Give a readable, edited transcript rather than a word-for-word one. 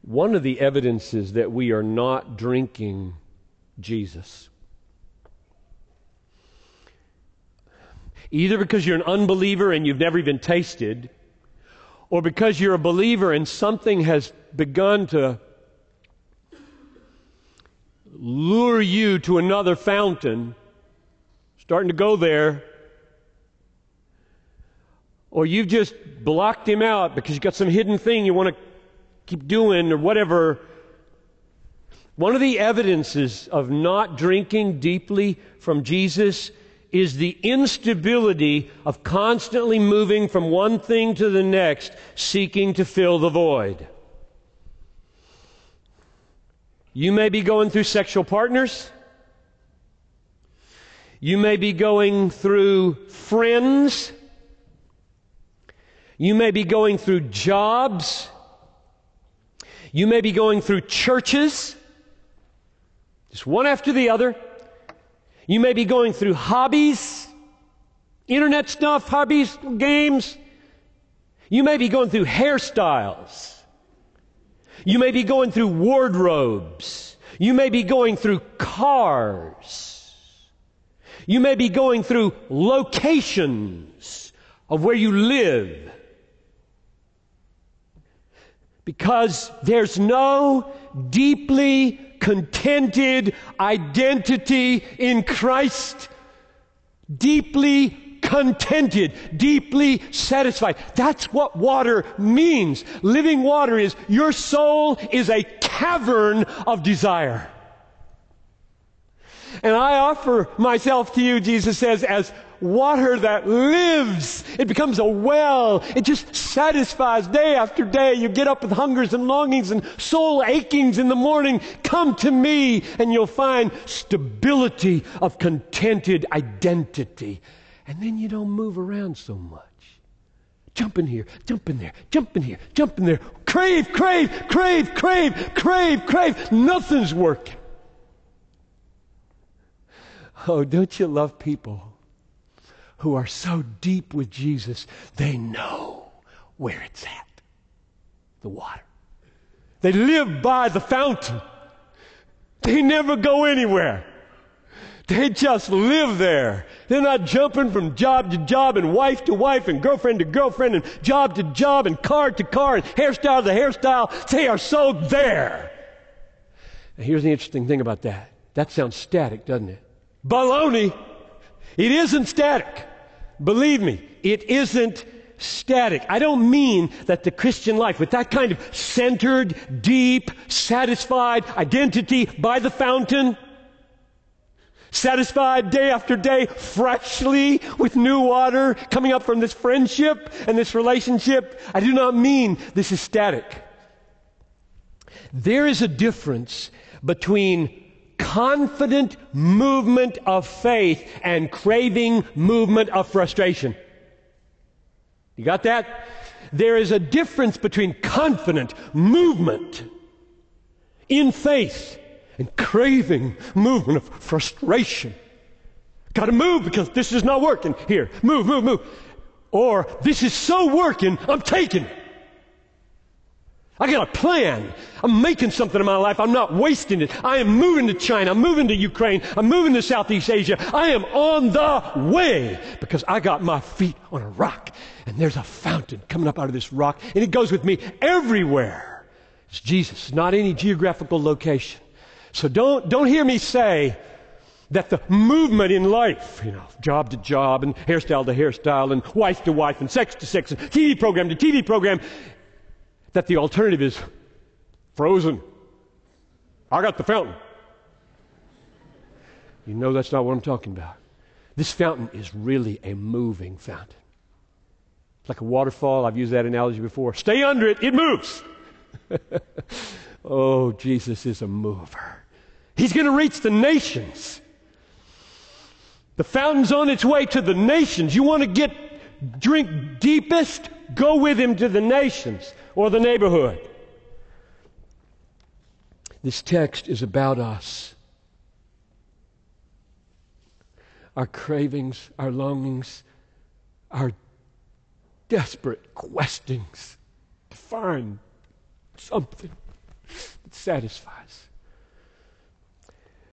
One of the evidences that we are not drinking Jesus, either because you're an unbeliever and you've never even tasted, or because you're a believer and something has begun to lure you to another fountain, starting to go there, or you've just blocked him out because you've got some hidden thing you want to keep doing or whatever. One of the evidences of not drinking deeply from Jesus is the instability of constantly moving from one thing to the next, seeking to fill the void. You may be going through sexual partners. You may be going through friends. You may be going through jobs. You may be going through churches, just one after the other. You may be going through hobbies, internet stuff, hobbies, games. You may be going through hairstyles. You may be going through wardrobes. You may be going through cars. You may be going through locations of where you live. Because there's no deeply contented identity in Christ. Deeply contented, deeply satisfied. That's what water means. Living water is, your soul is a cavern of desire. And I offer myself to you, Jesus says, as water that lives. It becomes a well. It just satisfies day after day. You get up with hungers and longings and soul achings in the morning. Come to me and you'll find stability of contented identity. And then you don't move around so much. Jump in here, jump in there, jump in here, jump in there. Crave, crave, crave, crave, crave, crave. Nothing's working. Oh, don't you love people who are so deep with Jesus, they know where it's at, the water. They live by the fountain. They never go anywhere. They just live there. They're not jumping from job to job and wife to wife and girlfriend to girlfriend and job to job and car to car and hairstyle to hairstyle. They are so there. Now, here's the interesting thing about that. That sounds static, doesn't it? Baloney. It isn't static. Believe me, it isn't static. I don't mean that the Christian life, with that kind of centered, deep, satisfied identity by the fountain, satisfied day after day, freshly with new water coming up from this friendship and this relationship. I do not mean this is static. There is a difference between confident movement of faith and craving movement of frustration. You got that? There is a difference between confident movement in faith and craving movement of frustration. Got to move because this is not working. Here, move, move, move. Or this is so working, I'm taking it. I got a plan. I'm making something in my life. I'm not wasting it. I am moving to China. I'm moving to Ukraine. I'm moving to Southeast Asia. I am on the way because I got my feet on a rock. And there's a fountain coming up out of this rock. And it goes with me everywhere. It's Jesus, not any geographical location. So don't hear me say that the movement in life, job to job and hairstyle to hairstyle and wife to wife and sex to sex and TV program to TV program, that the alternative is frozen. I got the fountain. You know that's not what I'm talking about. This fountain is really a moving fountain. It's like a waterfall. I've used that analogy before. Stay under it, it moves. Oh, Jesus is a mover. He's going to reach the nations. The fountain's on its way to the nations. You want to drink deepest? Go with him to the nations or the neighborhood. This text is about us. Our cravings, our longings, our desperate questings to find something that satisfies.